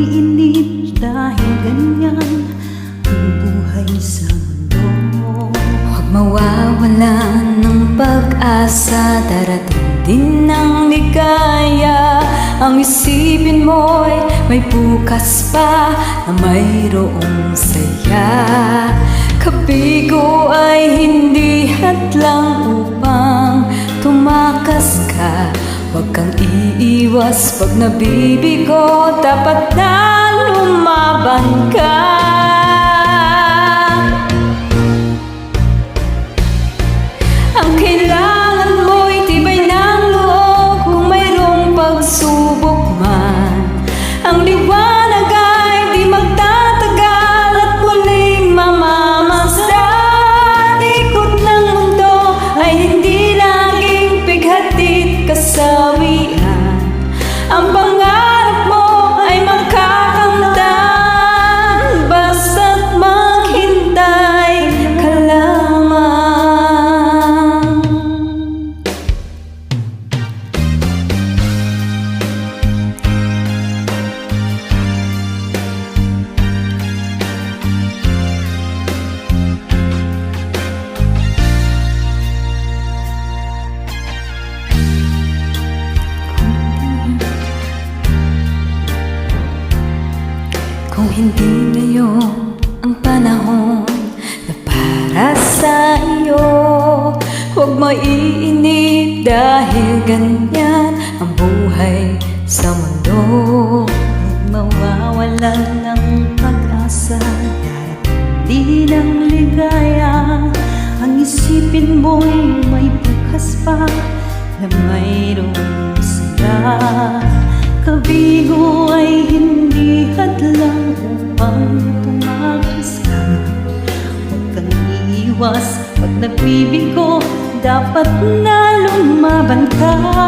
maiinip dahil ganyan ang buhay sa mundo. Huwag mawawalan ng pag-asa, darating din ng ligaya. Ang isipin mo'y may bukas pa na mayroong saya. Kabigo ay hindi hadlang upang tumakas ka. Huwag kang iiwas pag nabibigo, dapat na lumaban ka. Ang kailangan mo'y tibay ng loob kung mayroong pagsubok man. Ang liwanag ay di magtatagal at muling mamamasdan. Ikot ng mundo ay hindi laging bighatid kasawian. Ang pangarap mo ay makakamtan, basta't maghintay ka lamang. Kung hindi ngayon ang panahon na para sa iyo, huwag maiinip dahil ganyan ang buhay sa mundo. Huwag mawawalan ng pag-asa, darating ng ligaya. Ang isipin mo'y may bukas pa na mayroong saya. Kabigo ay hindi hadlang upang tumakas ka. Huwag kang iiwas pag nabibigo, dapat na lumaban ka.